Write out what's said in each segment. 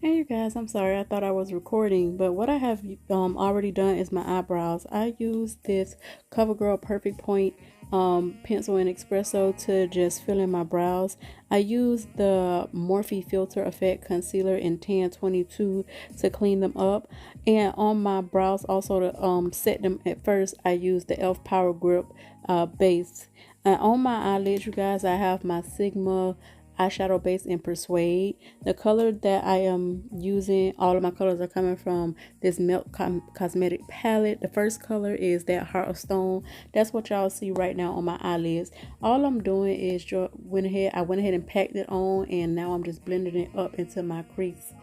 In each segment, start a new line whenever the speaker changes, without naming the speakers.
Hey you guys, I'm sorry, I thought I was recording, but what I have already done is my eyebrows. I use this CoverGirl Perfect Point pencil and espresso to just fill in my brows. I use the Morphe Filt'r Effect Concealer in Tan 22 to clean them up. And on my brows also to set them at first, I use the e.l.f. Power Grip base. And on my eyelids, you guys, I have my Sigma eyeshadow base in Persuade. The color that I am using, all of my colors are coming from this M.A.C cosmetic palette. The first color is that Heart of Stone. That's what y'all see right now on my eyelids. All I'm doing is I went ahead and packed it on, and now I'm just blending it up into my crease.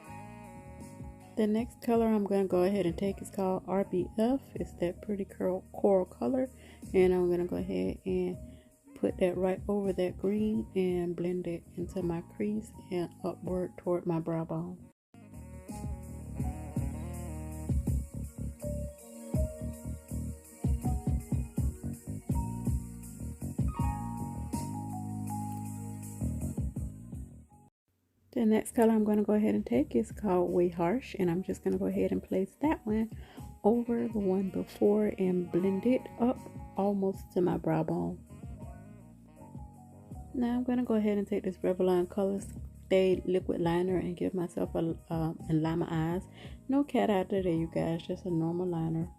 The next color I'm going to go ahead and take is called RBF. It's that pretty coral color, and I'm going to go ahead and put that right over that green and blend it into my crease and upward toward my brow bone. The next color I'm going to go ahead and take is called Way Harsh, and I'm just going to go ahead and place that one over the one before and blend it up almost to my brow bone. Now I'm going to go ahead and take this Revlon ColorStay liquid liner and give myself and line my eyes. No cat eye today, you guys, just a normal liner.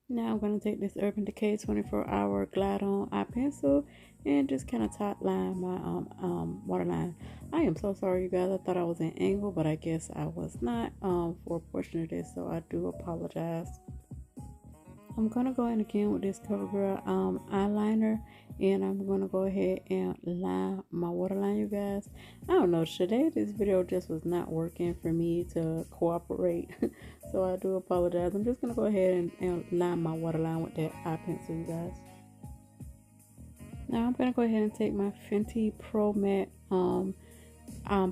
Now I'm going to take this Urban Decay 24-hour Glide On eye pencil and just kind of top line my waterline. I am so sorry, you guys. I thought I was in angle, but I guess I was not for a portion of this, so I do apologize. I'm going to go in again with this CoverGirl eyeliner, and I'm going to go ahead and line my waterline, you guys. I don't know, today this video just was not working for me to cooperate, so I do apologize. I'm just going to go ahead and line my waterline with that eye pencil, you guys. Now I'm going to go ahead and take my FENTY Pro Matte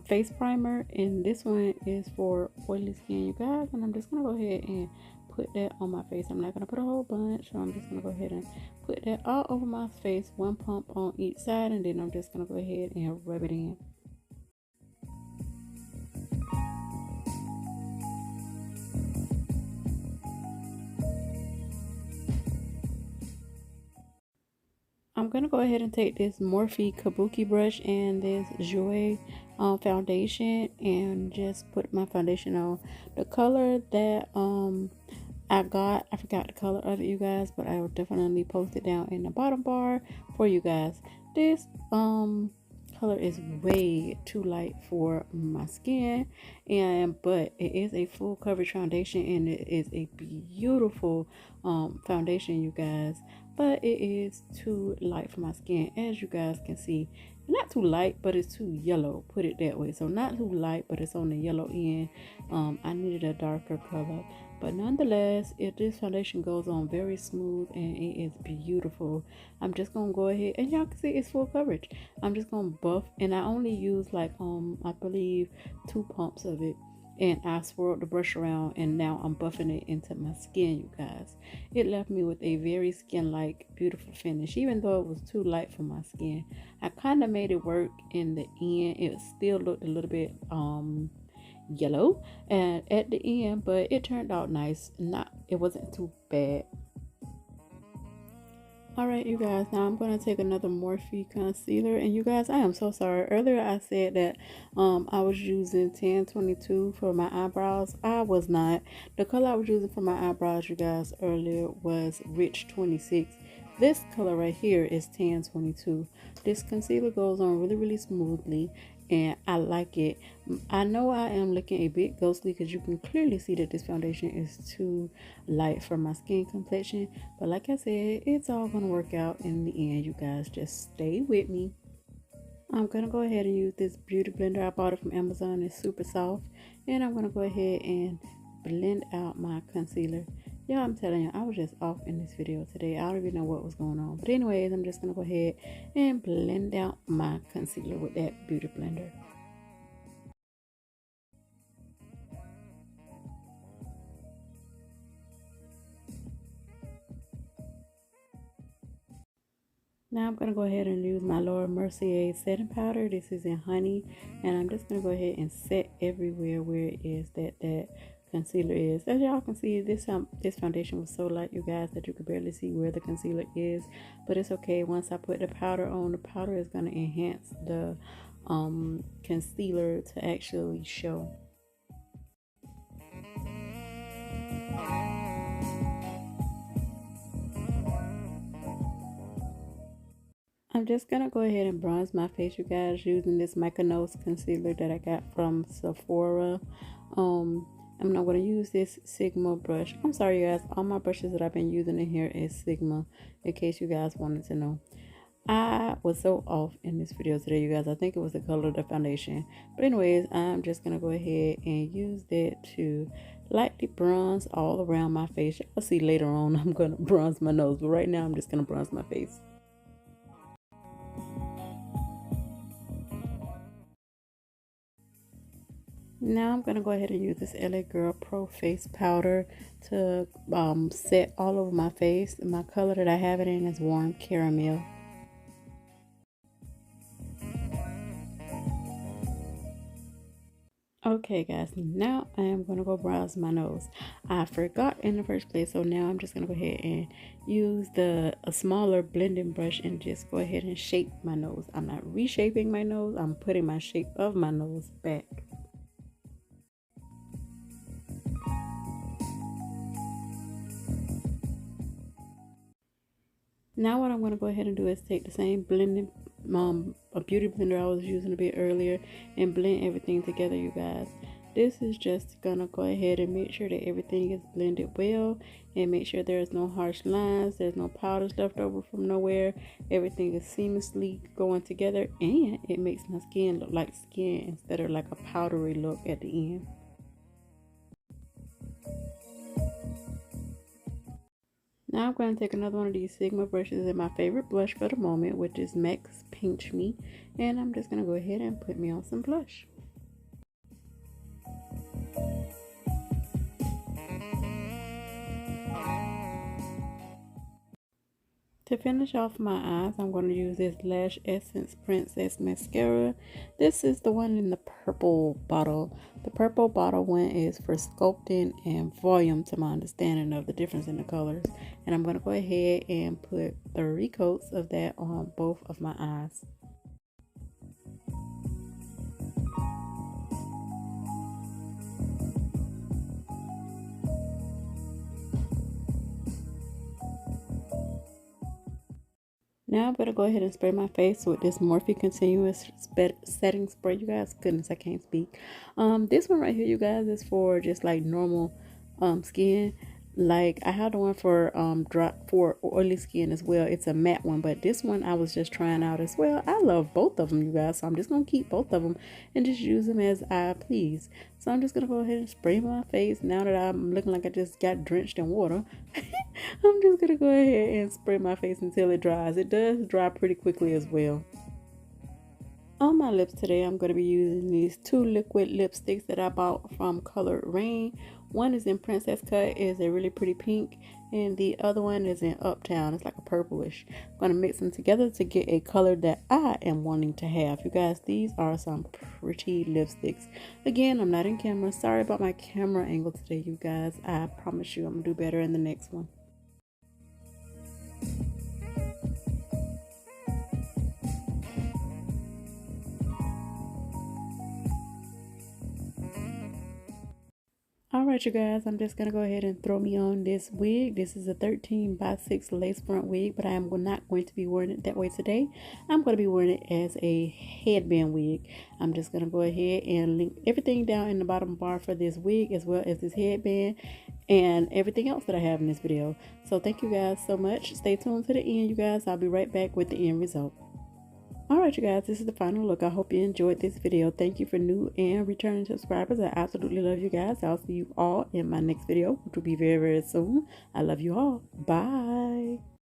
face primer, and this one is for oily skin, you guys, and I'm just going to go ahead and put that on my face. I'm not going to put a whole bunch, so I'm just going to go ahead and put that all over my face, one pump on each side, and then I'm just going to go ahead and rub it in. I'm going to go ahead and take this Morphe Kabuki brush and this Jouer foundation and just put my foundation on. The color that I forgot the color of it, you guys, but I will definitely post it down in the bottom bar for you guys. This color is way too light for my skin, but it is a full coverage foundation, and it is a beautiful foundation, you guys, but it is too light for my skin, as you guys can see. Not too light, but it's too yellow, put it that way. So not too light, but it's on the yellow end. I needed a darker color, but nonetheless, this foundation goes on very smooth and it is beautiful. I'm just gonna go ahead, and y'all can see it's full coverage. I'm just gonna buff, and I only use like I believe 2 pumps of it, and I swirled the brush around, and now I'm buffing it into my skin, you guys. It left me with a very skin-like beautiful finish, even though it was too light for my skin. I kind of made it work in the end. It still looked a little bit yellow and at the end, but it turned out nice. It wasn't too bad. Alright, you guys, now I'm going to take another Morphe concealer, and you guys, I am so sorry. Earlier I said that I was using 1022 for my eyebrows. I was not. The color I was using for my eyebrows, you guys, earlier was Rich 26. This color right here is 1022. This concealer goes on really smoothly, and I like it. I know I am looking a bit ghostly because you can clearly see that this foundation is too light for my skin complexion, but like I said, it's all gonna work out in the end, you guys. Just stay with me. I'm gonna go ahead and use this beauty blender. I bought it from Amazon. It's super soft, and I'm gonna go ahead and blend out my concealer. Y'all, I'm telling you, I was just off in this video today. I don't even know what was going on, but anyways, I'm just gonna go ahead and blend out my concealer with that beauty blender. Now I'm going to go ahead and use my Laura Mercier setting powder. This is in honey. And I'm just going to go ahead and set everywhere where it is that concealer is. As y'all can see, this foundation was so light, you guys, that you could barely see where the concealer is. But it's okay. Once I put the powder on, the powder is going to enhance the concealer to actually show. I'm just gonna go ahead and bronze my face, you guys, using this Mykonos concealer that I got from Sephora. I'm not gonna use this Sigma brush. I'm sorry, you guys. All my brushes that I've been using in here is Sigma, in case you guys wanted to know. I was so off in this video today, you guys. I think it was the color of the foundation. But anyways, I'm just gonna go ahead and use that to lightly bronze all around my face. I'll see later on I'm gonna bronze my nose, but right now I'm just gonna bronze my face. Now I'm going to go ahead and use this LA Girl Pro Face Powder to set all over my face. My color that I have it in is Warm Caramel. Okay guys, now I am going to go bronze my nose. I forgot in the first place, so now I'm just going to go ahead and use a smaller blending brush and just go ahead and shape my nose. I'm not reshaping my nose, I'm putting my shape of my nose back. Now what I'm going to go ahead and do is take the same blending a beauty blender I was using a bit earlier and blend everything together, you guys. This is just going to go ahead and make sure that everything is blended well and make sure there's no harsh lines, there's no powders left over from nowhere. Everything is seamlessly going together and it makes my skin look like skin instead of like a powdery look at the end. Now I'm going to take another one of these Sigma brushes and my favorite blush for the moment, which is M.A.C Pinch Me. And I'm just going to go ahead and put me on some blush. To finish off my eyes, I'm going to use this Lash Essence Princess Mascara. This is the one in the purple bottle. The purple bottle one is for sculpting and volume, to my understanding of the difference in the colors. And I'm going to go ahead and put 3 coats of that on both of my eyes. Now I'm going to go ahead and spray my face with this Morphe Continuous Setting Spray, you guys. Goodness, I can't speak. This one right here, you guys, is for just like normal skin. Like I have the one for oily skin as well. It's a matte one, but this one I was just trying out as well. I love both of them, you guys, so I'm just gonna keep both of them and just use them as I please. So I'm just gonna go ahead and spray my face now that I'm looking like I just got drenched in water. I'm just gonna go ahead and spray my face until it dries. It does dry pretty quickly as well. On my lips today, I'm going to be using these 2 liquid lipsticks that I bought from Color Rain. One is in Princess Cut, is a really pretty pink, and the other one is in Uptown. It's like a purplish. I'm going to mix them together to get a color that I am wanting to have. You guys, these are some pretty lipsticks. Again, I'm not in camera. Sorry about my camera angle today, you guys. I promise you I'm going to do better in the next one. Alright, you guys, I'm just going to go ahead and throw me on this wig. This is a 13x6 lace front wig, but I am not going to be wearing it that way today. I'm going to be wearing it as a headband wig. I'm just going to go ahead and link everything down in the bottom bar for this wig, as well as this headband and everything else that I have in this video. So thank you guys so much. Stay tuned to the end, you guys. I'll be right back with the end result. Alright, you guys, this is the final look. I hope you enjoyed this video. Thank you for new and returning subscribers. I absolutely love you guys. I'll see you all in my next video, which will be very, very soon. I love you all. Bye.